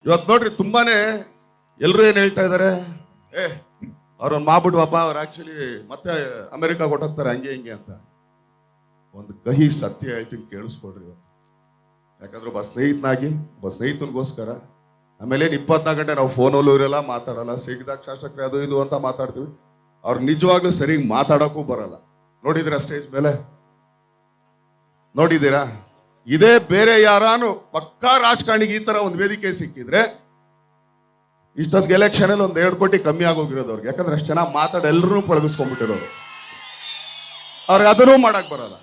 ಇವತ್ತು ನೋಡ್ರಿ ತುಂಬಾನೇ ಎಲ್ಲರೂ ಏನ್ ಹೇಳ್ತಾ ಇದಾರೆ, ಅವ್ರನ್ನ ಮಾಡ್ಬಿಟ್ವಪ್ಪ, ಅವ್ರು ಆಕ್ಚುಲಿ ಮತ್ತೆ ಅಮೆರಿಕ ಹೊಟ್ಟೋಗ್ತಾರೆ ಹಂಗೆ ಹಿಂಗೆ ಅಂತ. ಒಂದು ಕಹಿ ಸತ್ಯ ಹೇಳ್ತೀನಿ, ಕೇಳಿಸ್ಕೊಡ್ರಿ ಇವತ್ತು. ಯಾಕಂದ್ರೆ ಒಬ್ಬ ಸ್ನೇಹಿತನಿಗೋಸ್ಕರ ಆಮೇಲೆ 24 ಗಂಟೆ ನಾವು ಫೋನಲ್ಲೂ ಇರಲ್ಲ, ಮಾತಾಡಲ್ಲ, ಸಿಗ್ದಾಗ ಶಾಸಕರೇ ಅದು ಇದು ಅಂತ ಮಾತಾಡ್ತೀವಿ. ಅವ್ರು ನಿಜವಾಗ್ಲೂ ಸರಿಯಾಗಿ ಮಾತಾಡೋಕ್ಕೂ ಬರಲ್ಲ. ನೋಡಿದಿರಾ ಸ್ಟೇಜ್ ಮೇಲೆ? ನೋಡಿದ್ದೀರಾ? ಇದೇ ಬೇರೆ ಯಾರಾನು ಪಕ್ಕಾ ರಾಜಕಾರಣಿಗೆ ಈ ತರ ಒಂದು ವೇದಿಕೆ ಸಿಕ್ಕಿದ್ರೆ ಇಷ್ಟೊತ್ತಿಗೆ ಎಲೆಕ್ಷನ್ ಅಲ್ಲಿ 1-2 ಕೋಟಿ ಕಮ್ಮಿ ಆಗೋಗಿರೋದು ಅವ್ರಿಗೆ. ಯಾಕಂದ್ರೆ ಅಷ್ಟು ಚೆನ್ನಾಗಿ ಮಾತಾಡಿ ಎಲ್ಲರೂ ಪಳಗಿಸ್ಕೊಂಡ್ಬಿಟ್ಟಿರೋರು. ಅವ್ರಿಗೆ ಅದನ್ನೂ ಮಾಡಕ್ ಬರಲ್ಲ.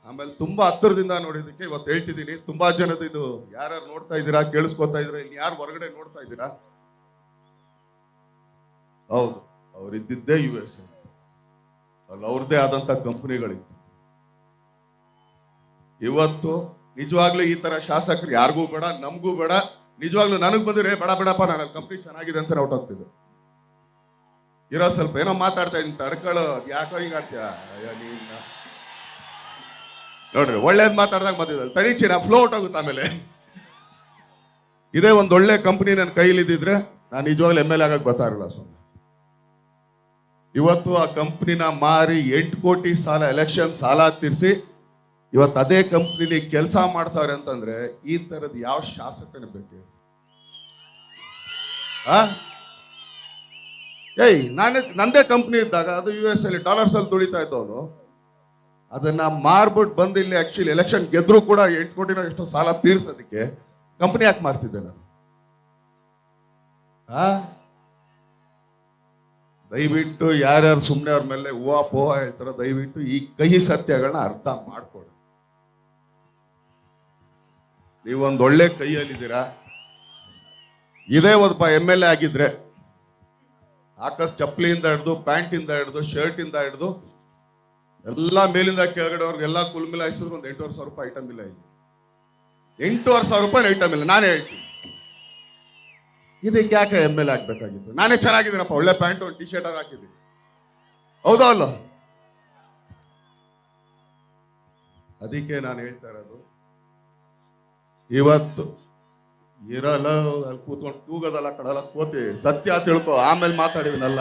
ಆಮೇಲೆ ತುಂಬಾ ಹತ್ತಿರದಿಂದ ನೋಡಿದಕ್ಕೆ ಇವತ್ತು ಹೇಳ್ತಿದ್ದೀನಿ, ತುಂಬಾ ಜನದ ಇದು ಯಾರ್ಯಾರು ನೋಡ್ತಾ ಇದ್ದೀರಾ, ಕೇಳಿಸ್ಕೊತಾ ಇದ್ದೀರಾ, ಇಲ್ಲಿ ಯಾರು ಹೊರಗಡೆ ನೋಡ್ತಾ ಇದ್ದೀರಾ? ಹೌದು, ಅವ್ರಿದ್ದಿದ್ದೇ US ಅಲ್ಲಿ ಅವ್ರದ್ದೇ ಆದಂತ ಕಂಪನಿಗಳಿತ್ತು. ಇವತ್ತು ನಿಜವಾಗ್ಲೂ ಈ ತರ ಶಾಸಕರು ಯಾರಿಗೂ ಬೇಡ, ನಮಗೂ ಬೇಡ. ನಿಜವಾಗ್ಲೂ ನನಗ್ ಬಂದ್ರೆ ಬೇಡ ಬೇಡಪ್ಪ, ನಾನು ಕಂಪ್ನಿ ಚೆನ್ನಾಗಿದೆ ಅಂತ ಹೊರಟೋಗ್ತಿದ್ದೆ. ಇರೋ ಸ್ವಲ್ಪ ಏನೋ ಮಾತಾಡ್ತಾ ಇದ್ದೀನಿ, ತಡ್ಕೊಳ್ಳೋ, ಯಾಕೋ ಹಿಂಗ ಆಡ್ತೀಯ ನೀನ್ ನೋಡ್ರಿ. ಒಳ್ಳೇದ್ ಮಾತಾಡ್ದಾಗ ಬಂದಿದ್ದಲ್ಲ, ತಡೀಚಿನ ಫ್ಲೋ ಹೊಟ್ಟೋಗುತ್ತೆ. ಆಮೇಲೆ ಇದೇ ಒಂದ್ ಒಳ್ಳೆ ಕಂಪ್ನಿ ನನ್ನ ಕೈಲಿದ್ದಿದ್ರೆ ನಾನು ನಿಜವಾಗ್ಲೂ MLA ಆಗಕ್ ಬರ್ತಾ ಇರಲ್ಲ ಸ್ವಾಮಿ. ಇವತ್ತು ಆ ಕಂಪ್ನಿನ ಮಾರಿ 8 ಕೋಟಿ ಸಾಲ, ಎಲೆಕ್ಷನ್ ಸಾಲ ತೀರಿಸಿ ಇವತ್ತು ಅದೇ ಕಂಪ್ನಿಲಿ ಕೆಲಸ ಮಾಡ್ತಾರೆ ಅಂತಂದ್ರೆ ಈ ತರದ್ ಯಾವ ಶಾಸಕನ ಬೇಕು? ನಂದೇ ಕಂಪ್ನಿ ಇದ್ದಾಗ ಅದು US ಅಲ್ಲಿ ಡಾಲರ್ಸ್ ಅಲ್ಲಿ ದುಡಿತಾ ಇದ್ದವನು, ಅದನ್ನ ಮಾರ್ಬಿಟ್ಟು ಬಂದು ಇಲ್ಲಿ ಆಕ್ಚುಲಿ ಎಲೆಕ್ಷನ್ ಗೆದ್ರು ಕೂಡ 8 ಕೋಟಿನ ಎಷ್ಟೋ ಸಾಲ ತೀರ್ಸೋದಕ್ಕೆ ಕಂಪ್ನಿ ಯಾಕೆ ಮಾರ್ತಿದ್ದೆ ನಾನು? ದಯವಿಟ್ಟು ಯಾರ್ಯಾರು ಸುಮ್ಮನೆ ಅವ್ರ ಮೇಲೆ ಹೂವಾ ಪೋಹ ಹೇಳ್ತಾರೋ ದಯವಿಟ್ಟು ಈ ಕಹಿ ಸತ್ಯಗಳನ್ನ ಅರ್ಥ ಮಾಡ್ಕೊಡಿ. ನೀವೊಂದು ಒಳ್ಳೆ ಕೈಯಲ್ಲಿದ್ದೀರಾ. ಇದೇ ಒಬ್ಬ MLA ಆಗಿದ್ರೆ ಚಪ್ಪಲಿಯಿಂದ ಹಿಡ್ದು, ಪ್ಯಾಂಟಿಂದ ಹಿಡ್ದು, ಶರ್ಟಿಂದ ಹಿಡ್ದು ಎಲ್ಲ ಮೇಲಿಂದ ಕೆಳಗಡೆ ಅವ್ರಿಗೆಲ್ಲ ಕುಲ್ ಮಿಲಾಯಿಸಿದ್ರು ಒಂದು 8,500 ರೂಪಾಯಿ ಐಟಮ್ ಇಲ್ಲ. ಇಲ್ಲಿ 8,500 ರೂಪಾಯಿ ಐಟಮ್ ಇಲ್ಲ. ನಾನೇ ಹೇಳ್ತೀನಿ, ಇದಕ್ಕೆ ಯಾಕೆ MLA ಆಗ್ಬೇಕಾಗಿತ್ತು? ನಾನೇ ಚೆನ್ನಾಗಿದ್ದೀನಪ್ಪ, ಒಳ್ಳೆ ಪ್ಯಾಂಟ್ ಒಂದು ಟಿ ಶರ್ಟ್ ಹಾಕಿದ್ದೀನಿ, ಹೌದಾ ಅಲ್ಲ? ಅದಕ್ಕೆ ನಾನು ಹೇಳ್ತಾ ಇರೋದು, ಇವತ್ತು ಇರಲ್ಲ ಅಲ್ಲಿ ಕೂತ್ಕೊಂಡು ಕೂಗೋದಲ್ಲ, ಕಡಲ ಕೋತಿ ಸತ್ಯ ತಿಳ್ಕೊ, ಆಮೇಲೆ ಮಾತಾಡಿವಿನಲ್ಲ.